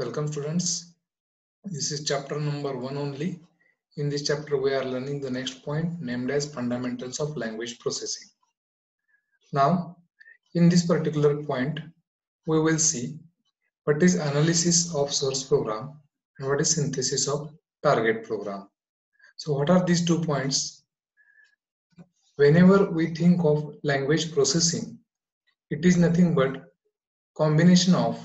Welcome students. This is chapter number 1 only. In this chapter we are learning the next point named as fundamentals of language processing. Now in this particular point we will see what is analysis of source program and what is synthesis of target program. So what are these 2 points? Whenever we think of language processing, it is nothing but combination of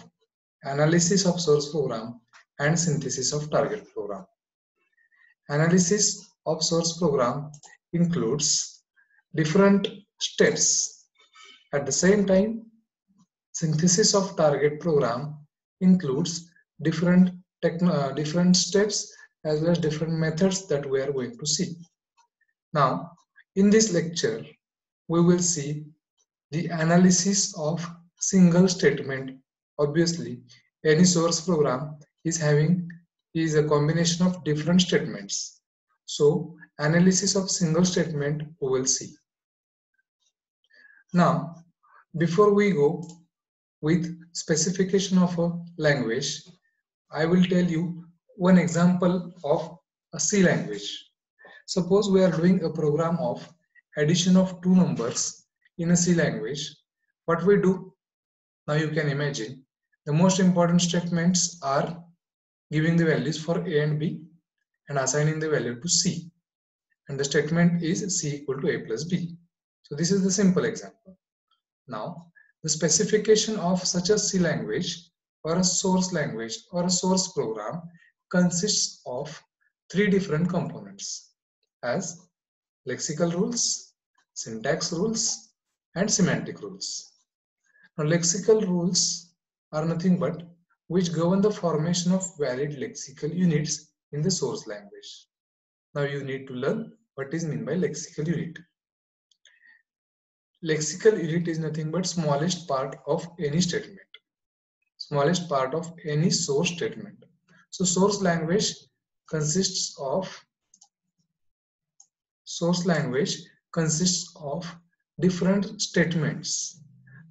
analysis of source program and synthesis of target program. Analysis of source program includes different steps. At the same time, synthesis of target program includes different steps as well as different methods that we are going to see. Now, in this lecture, we will see the analysis of single statement. Obviously, any source program is a combination of different statements. So, analysis of single statement we will see. Now, before we go with specification of a language, I will tell you one example of a C language. Suppose we are doing a program of addition of two numbers in a C language. What we do? Now you can imagine the most important statements are giving the values for A and B and assigning the value to C. And the statement is C equal to A plus B. So this is the simple example. Now, the specification of such a C language or a source language or a source program consists of three different components as lexical rules, syntax rules, and semantic rules. Now, lexical rules are nothing but which govern the formation of valid lexical units in the source language. Now, you need to learn what is meant by lexical unit. Lexical unit is nothing but smallest part of any statement, smallest part of any source statement. So, source language consists of different statements.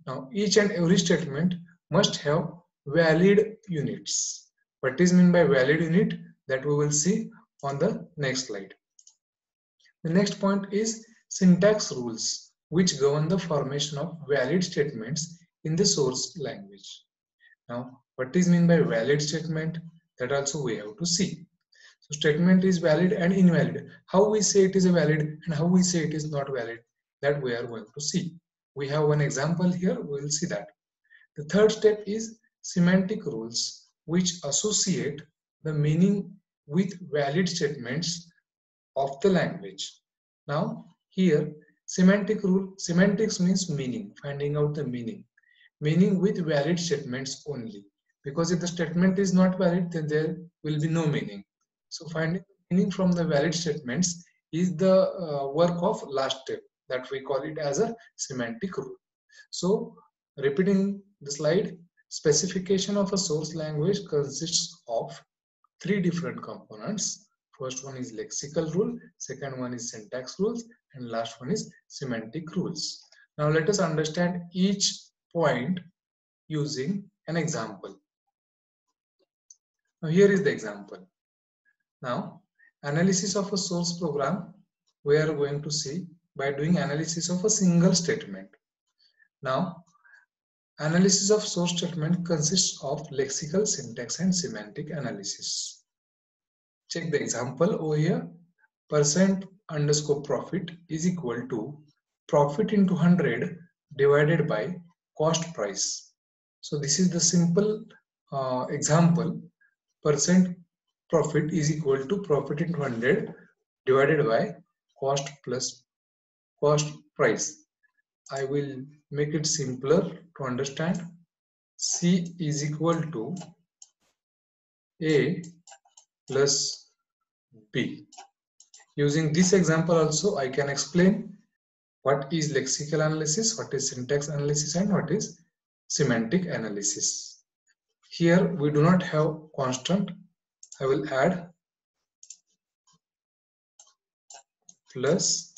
Now, each and every statement must have valid units. What is meant by valid unit? That we will see on the next slide. The next point is syntax rules, which govern the formation of valid statements in the source language. Now, what is meant by valid statement? That also we have to see. So, statement is valid and invalid. How we say it is a valid and how we say it is not valid, that we are going to see. We have one example here, we will see that. The third step is semantic rules, which associate the meaning with valid statements of the language. Now, here semantics means meaning, finding out the meaning with valid statements only. Because if the statement is not valid, then there will be no meaning. So, finding meaning from the valid statements is the work of last step, that we call it as a semantic rule. So, repeating the slide, specification of a source language consists of three different components. First one is lexical rule, second one is syntax rules, and last one is semantic rules. Now let us understand each point using an example. Now here is the example. Now, analysis of a source program we are going to see by doing analysis of a single statement. Now, analysis of source statement consists of lexical, syntax, and semantic analysis. Check the example over here. %_profit is equal to profit into 100 divided by cost price. So this is the simple example. %profit is equal to profit into 100 divided by cost plus cost price. I will make it simpler to understand. C is equal to A plus B. Using this example also, I can explain what is lexical analysis, what is syntax analysis, and what is semantic analysis. Here we do not have constant. I will add plus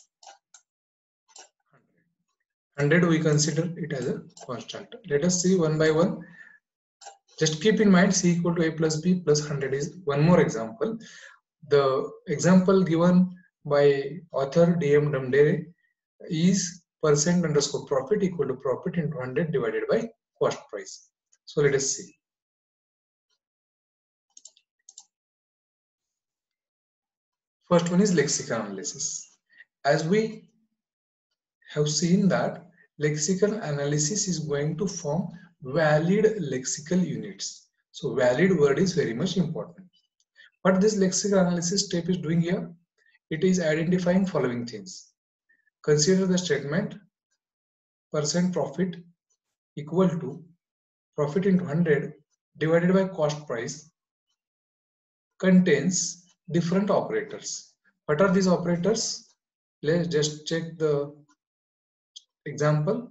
100. We consider it as a constant. Let us see one by one. Just keep in mind C equal to A plus B plus 100 is one more example. The example given by author DM Damdare is percent underscore profit equal to profit into 100 divided by cost price. So let us see. First one is lexical analysis. As we have seen that lexical analysis is going to form valid lexical units. So valid word is very much important. What this lexical analysis step is doing here, it is identifying following things. Consider the statement percent profit equal to profit into 100 divided by cost price contains different operators. What are these operators? Let's just check the example.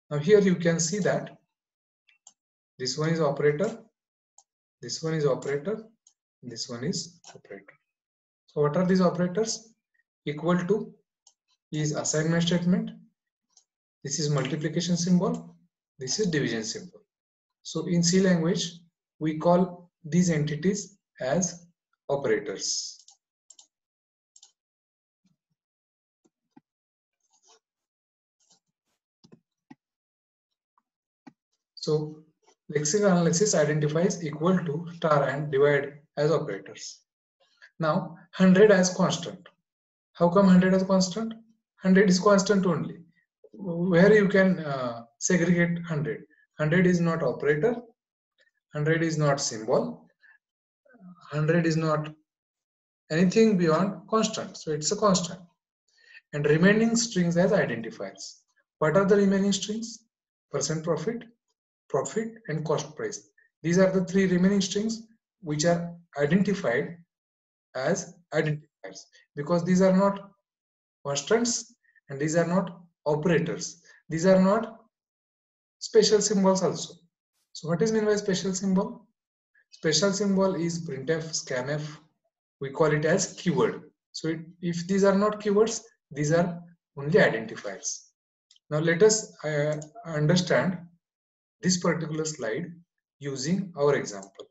Now here you can see that this one is operator, this one is operator, this one is operator. So what are these operators? Equal to is assignment statement, this is multiplication symbol, this is division symbol. So in C language we call these entities as operators. So lexical analysis identifies equal to, star and divide as operators. Now 100 as constant. How come 100 as constant? 100 is constant only. Where you can segregate 100. 100 is not operator, 100 is not symbol, 100 is not anything beyond constant. So it's a constant. And remaining strings as identifiers. What are the remaining strings? Percent profit, profit and cost price. These are the three remaining strings which are identified as identifiers because these are not constants and these are not operators. These are not special symbols also. So what is meant by special symbol? Special symbol is printf, scanf. We call it as keyword. So if these are not keywords, these are only identifiers. Now let us understand this particular slide using our example.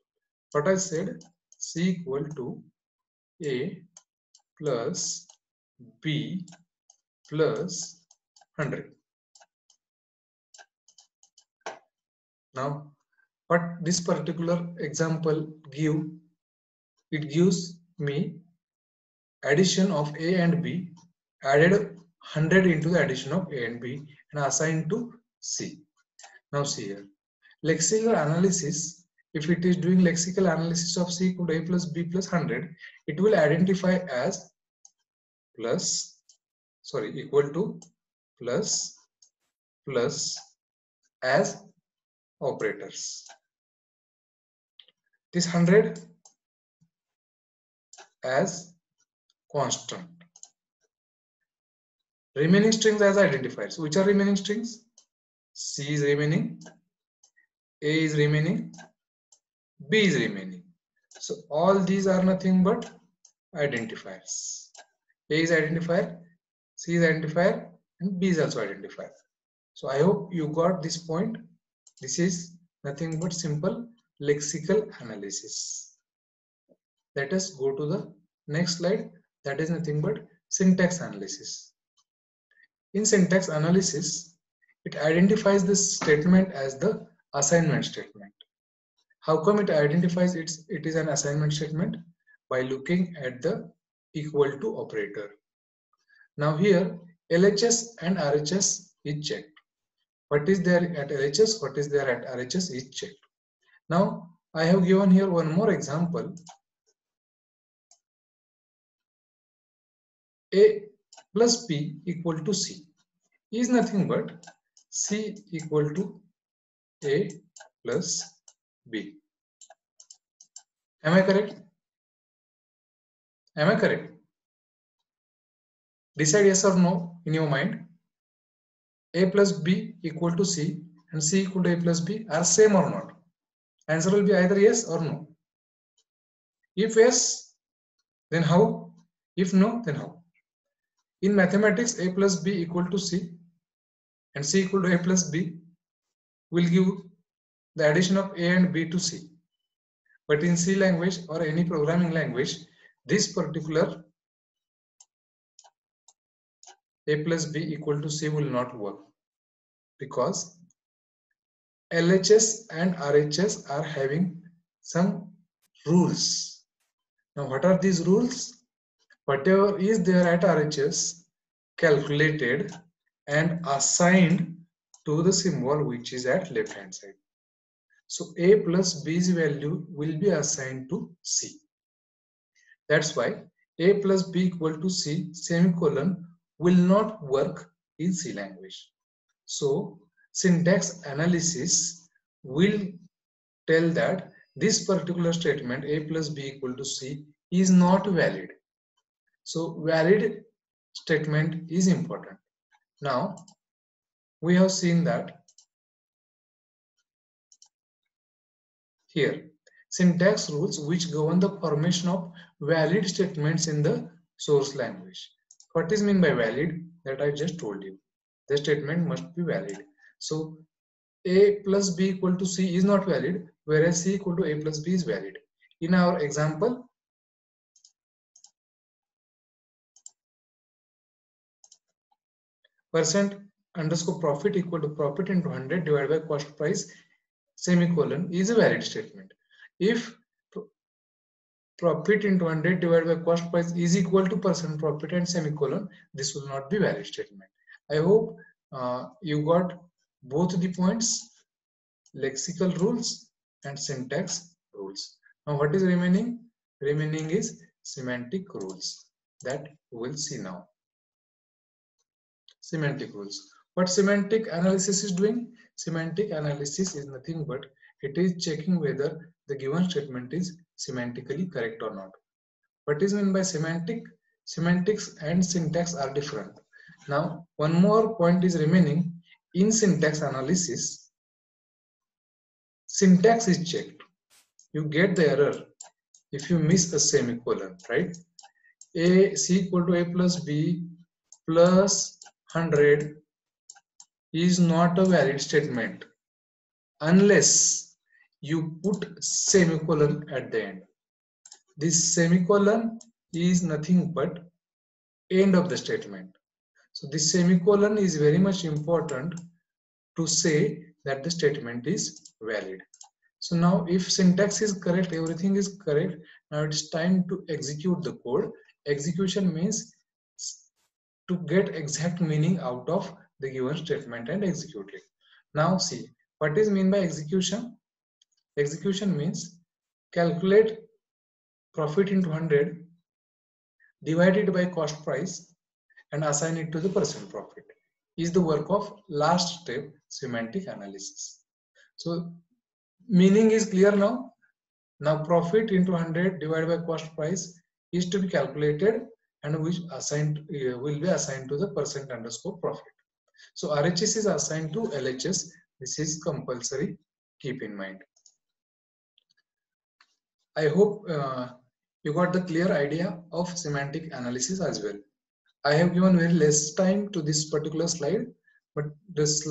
What I said, C equal to A plus B plus 100. Now what this particular example gives me addition of A and B, added 100 into the addition of A and B and assigned to C. Now see here, lexical analysis, if it is doing lexical analysis of C equal to A plus B plus 100, it will identify as equal to plus as operators. This 100 as constant. Remaining strings as identifiers. Which are remaining strings? C is remaining, A is remaining, B is remaining. So all these are nothing but identifiers. A is identifier, C is identifier, and B is also identifier. So I hope you got this point. This is nothing but simple lexical analysis. Let us go to the next slide. That is nothing but syntax analysis. In syntax analysis, it identifies this statement as the assignment statement. How come it identifies it is an assignment statement? By looking at the equal to operator. Now here LHS and RHS is checked. What is there at LHS, what is there at RHS is checked. Now I have given here one more example. A plus B equal to C is nothing but C equal to A plus B. Am I correct? Am I correct? Decide yes or no in your mind. A plus B equal to C and C equal to A plus B are same or not? Answer will be either yes or no. If yes, then how? If no, then how? In mathematics, A plus B equal to C and C equal to A plus B will give the addition of A and B to C. But in C language or any programming language, this particular A plus B equal to C will not work, because LHS and RHS are having some rules. Now what are these rules? Whatever is there at RHS, calculated and assigned to the symbol which is at left hand side. So A plus B's value will be assigned to C. That's why A plus B equal to C semicolon will not work in C language. So syntax analysis will tell that this particular statement A plus B equal to C is not valid. So valid statement is important. Now we have seen that here syntax rules which govern the formation of valid statements in the source language. What is meant by valid? That I just told you. The statement must be valid. So A plus B equal to C is not valid, whereas C equal to A plus B is valid. In our example, percent underscore profit equal to profit into 100 divided by cost price semicolon is a valid statement. If profit into 100 divided by cost price is equal to percent profit and semicolon, this will not be valid statement. I hope you got both the points, lexical rules and syntax rules. Now what is remaining? Remaining is semantic rules that we will see now. Semantic rules. What semantic analysis is doing? Semantic analysis is nothing but it is checking whether the given statement is semantically correct or not. What is meant by semantic? Semantics and syntax are different. Now, one more point is remaining. In syntax analysis, syntax is checked. You get the error if you miss a semicolon, right? A C equal to A plus B plus 100 is not a valid statement unless you put semicolon at the end. This semicolon is nothing but end of the statement. So this semicolon is very much important to say that the statement is valid. So now if syntax is correct, everything is correct, now it's time to execute the code. Execution means to get exact meaning out of the given statement and execute it. Now see, what is mean by execution? Execution means calculate profit into 100, divide it by cost price and assign it to the percent profit is the work of last step, semantic analysis. So meaning is clear now. Now profit into 100 divided by cost price is to be calculated and which assigned will be assigned to the percent underscore profit. So RHS is assigned to LHS. This is compulsory. Keep in mind. I hope you got the clear idea of semantic analysis as well. I have given very less time to this particular slide, but this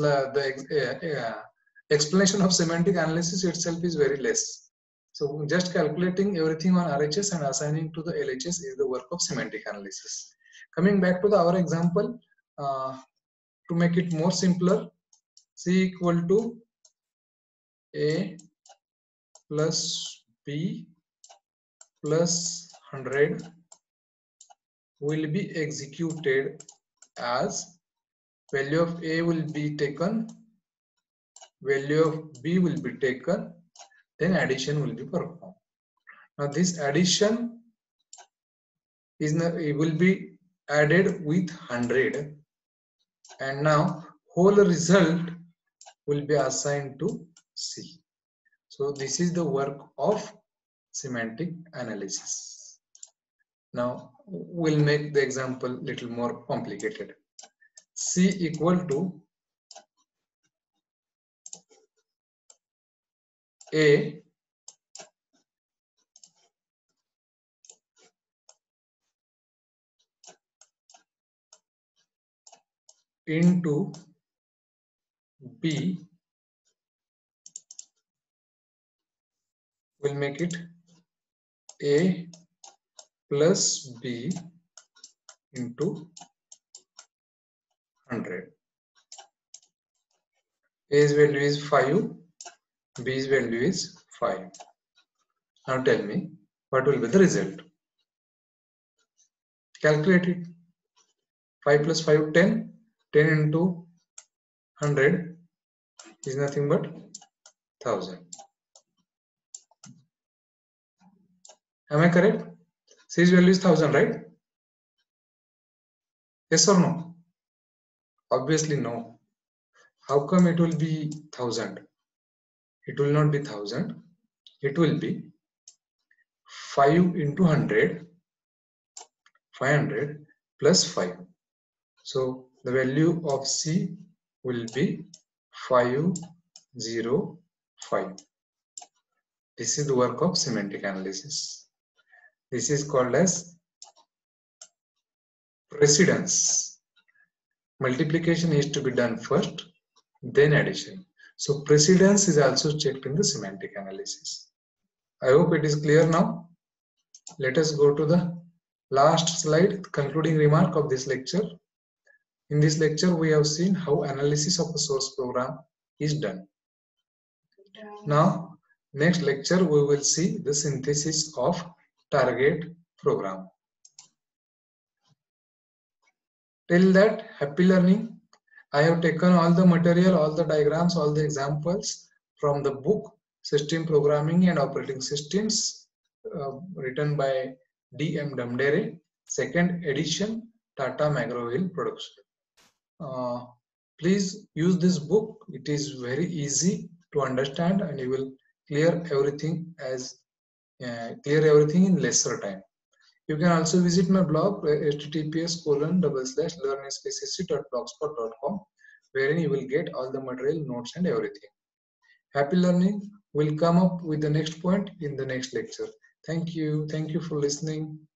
explanation of semantic analysis itself is very less. So just calculating everything on RHS and assigning to the LHS is the work of semantic analysis. Coming back to our example, to make it more simpler, C equal to A plus B plus 100 will be executed as value of A will be taken, value of B will be taken, then addition will be performed. Now this addition is it will be added with 100 and now whole result will be assigned to C. So this is the work of semantic analysis. Now we'll make the example little more complicated. C equal to A into B we'll make it A plus B into 100. A's value is 5, B's value is 5. Now tell me, what will be the result? Calculate it. 5 plus 5, 10. 10 into 100 is nothing but 1000. Am I correct? C's value is 1000, right? Yes or no? Obviously no. How come it will be 1000? It will not be 1000. It will be 5 into 100, 500 plus 5. So the value of C will be 505. This is the work of semantic analysis. This is called as precedence. Multiplication is to be done first, then addition. So precedence is also checked in the semantic analysis. I hope it is clear now. Let us go to the last slide, concluding remark of this lecture. In this lecture, we have seen how analysis of a source program is done. Now, next lecture, we will see the synthesis of target program. Till that, happy learning. I have taken all the material, all the diagrams, all the examples from the book System Programming and Operating Systems written by D.M. Damdare, second edition, Tata McGraw-Hill production. Please use this book. It is very easy to understand and you will clear everything in lesser time. You can also visit my blog https://learningspacehistory.blogspot.com, wherein you will get all the material, notes and everything. Happy learning. Will come up with the next point in the next lecture. Thank you. Thank you for listening.